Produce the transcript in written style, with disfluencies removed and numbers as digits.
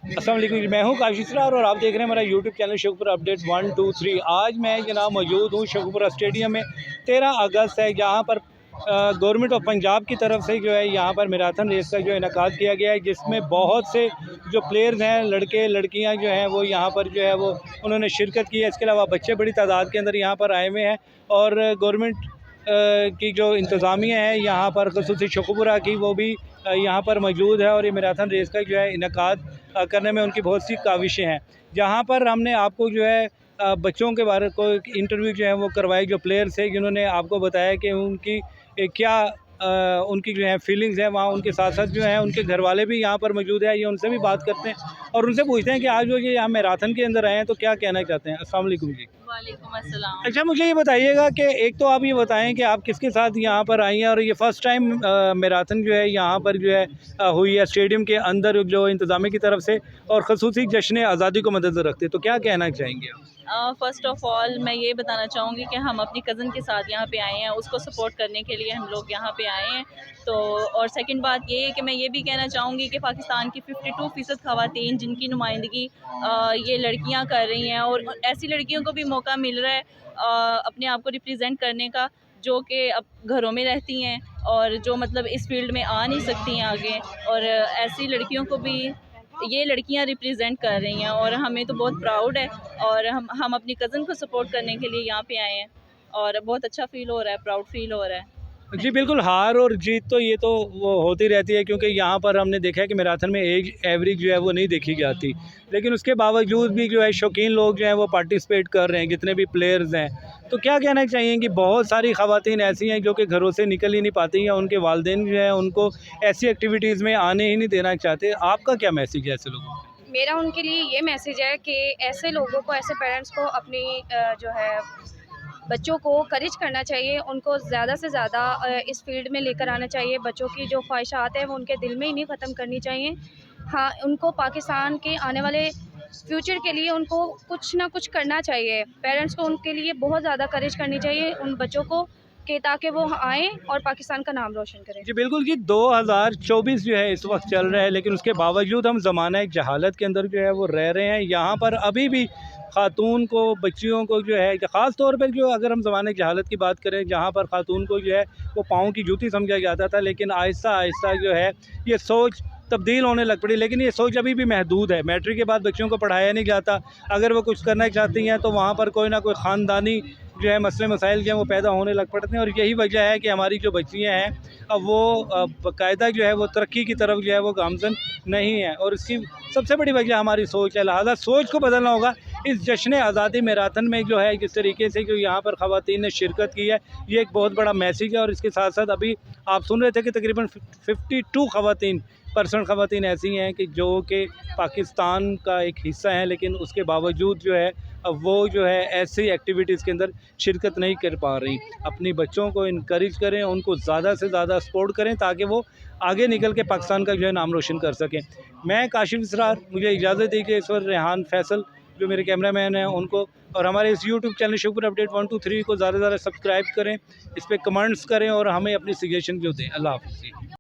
अस्सलाम वालेकुम जी, मैं हूँ काशिफ इसरार और आप देख रहे हैं हमारा यूट्यूब चैनल शेखपुरा अपडेट 1 2 3। आज मैं जनाब मौजूद हूँ शेखपुरा स्टेडियम में। 13 अगस्त है, जहाँ पर गवर्नमेंट ऑफ पंजाब की तरफ से जो है यहाँ पर मैराथन रेस का जो इनकाद किया गया है, जिसमें बहुत से जो प्लेयर्स हैं, लड़के लड़कियाँ जो हैं वो यहाँ पर जो है वो उन्होंने शिरकत की है। इसके अलावा बच्चे बड़ी तादाद के अंदर यहाँ पर आए हुए हैं और गवर्नमेंट की जो इंतज़ामिया है यहाँ पर ख़ुसूसी शेखपुरा की, वो भी यहाँ पर मौजूद है और ये मैराथन रेस का जो है इनकाद करने में उनकी बहुत सी काविशें हैं। जहाँ पर हमने आपको जो है बच्चों के बारे को इंटरव्यू जो है वो करवाए, जो प्लेयर्स थे जिन्होंने आपको बताया कि उनकी क्या उनकी जो है फीलिंग्स हैं। वहाँ उनके साथ साथ जो है उनके घर वाले भी यहाँ पर मौजूद है, ये उनसे भी बात करते हैं और उनसे पूछते हैं कि आज जो ये यहाँ मैराथन के अंदर आए हैं तो क्या कहना चाहते हैं। अस्सलाम वालेकुम जी। वालेकुम अस्सलाम। अच्छा, मुझे ये बताइएगा कि एक तो आप ये बताएं कि आप किसके साथ यहाँ पर आई हैं और ये फ़र्स्ट टाइम मैराथन जो है यहाँ पर जो है हुई है स्टेडियम के अंदर जो इंतज़ामिया की तरफ से और ख़ुसूसी जश्न आज़ादी को मद्देनज़र रखते, तो क्या कहना चाहेंगे आप? फ़र्स्ट ऑफ़ ऑल मैं ये बताना चाहूँगी कि हम अपनी कज़न के साथ यहाँ पे आए हैं, उसको सपोर्ट करने के लिए हम लोग यहाँ पे आए हैं। तो और सेकंड बात ये है कि मैं ये भी कहना चाहूँगी कि पाकिस्तान की 52% ख़वातीन जिनकी नुमाइंदगी ये लड़कियाँ कर रही हैं और ऐसी लड़कियों को भी मौका मिल रहा है अपने आप को रिप्रेजेंट करने का, जो कि अब घरों में रहती हैं और जो मतलब इस फील्ड में आ नहीं सकती हैं आगे, और ऐसी लड़कियों को भी ये लड़कियां रिप्रेजेंट कर रही हैं और हमें तो बहुत प्राउड है। और हम अपनी कज़न को सपोर्ट करने के लिए यहाँ पे आए हैं और बहुत अच्छा फ़ील हो रहा है, प्राउड फील हो रहा है। जी बिल्कुल, हार और जीत तो ये तो वो होती रहती है, क्योंकि यहाँ पर हमने देखा है कि मैराथन में एज एवरेज जो है वो नहीं देखी जाती, लेकिन उसके बावजूद भी जो है शौकीन लोग जो हैं वो पार्टिसिपेट कर रहे हैं, जितने भी प्लेयर्स हैं। तो क्या कहना चाहिए कि बहुत सारी ख़वातीन ऐसी हैं जो कि घरों से निकल ही नहीं पाती हैं, उनके वालिदैन जो है उनको ऐसी एक्टिविटीज़ में आने ही नहीं देना चाहते। आपका क्या मैसेज है ऐसे लोगों को? मेरा उनके लिए ये मैसेज है कि ऐसे लोगों को, ऐसे पेरेंट्स को अपनी जो है बच्चों को करेज करना चाहिए, उनको ज़्यादा से ज़्यादा इस फील्ड में लेकर आना चाहिए। बच्चों की जो ख्वाहिशात है वो उनके दिल में ही नहीं ख़त्म करनी चाहिए। हाँ, उनको पाकिस्तान के आने वाले फ्यूचर के लिए उनको कुछ ना कुछ करना चाहिए। पेरेंट्स को उनके लिए बहुत ज़्यादा करेज करनी चाहिए उन बच्चों को, कि ताकि वो आएँ और पाकिस्तान का नाम रोशन करें। जी बिल्कुल जी, 2024 जो है इस वक्त चल रहा है, लेकिन उसके बावजूद हम ज़माना एक जहालत के अंदर जो है वो रह रहे हैं। यहाँ पर अभी भी ख़ातून को, बच्चियों को जो है ख़ास तौर पर, जो अगर हम ज़माने की जहालत की बात करें, जहाँ पर ख़ातून को जो है वो पाँव की जूती समझा जाता था, लेकिन आहिस्ता आहिस्ता जो है ये सोच तब्दील होने लग पड़ी। लेकिन ये सोच अभी भी महदूद है। मैट्रिक के बाद बच्चों को पढ़ाया नहीं जाता। अगर वो कुछ करना चाहती हैं तो वहाँ पर कोई ना कोई ख़ानदानी जो है मसले मसाइल जो हैं वो पैदा होने लग पड़ते हैं, और यही वजह है कि हमारी जो बच्चियाँ हैं अब वो बाकायदा जो है वो तरक्की की तरफ जो है वो गामज़न नहीं है, और इसकी सबसे बड़ी वजह हमारी सोच है। लिहाजा सोच को बदलना होगा। इस जश्न आज़ादी मैराथन में जो है जिस तरीके से जो यहाँ पर ख़वातीन ने शिरकत की है, ये एक बहुत बड़ा मैसेज है। और इसके साथ साथ अभी आप सुन रहे थे कि तकरीबन 52% ख़वातीन ऐसी हैं कि जो कि पाकिस्तान का एक हिस्सा हैं, लेकिन उसके बावजूद जो है अब वो जो है ऐसी एक्टिविटीज़ के अंदर शिरकत नहीं कर पा रही। अपनी बच्चों को इनकरेज करें, उनको ज़्यादा से ज़्यादा सपोर्ट करें, ताकि वो आगे निकल के पाकिस्तान का जो है नाम रोशन कर सकें। मैं काशिफ इसरार, मुझे इजाज़त दीजिए। इस वक्त रेहान फैसल जो मेरे कैमरामैन हैं उनको, और हमारे इस यूट्यूब चैनल शेखपुरा अपडेट 1 2 3 को ज़्यादा से ज़्यादा सब्सक्राइब करें, इस पर कमेंट्स करें और हमें अपनी सजेशन जो दें। अल्लाह हाफ़िज़।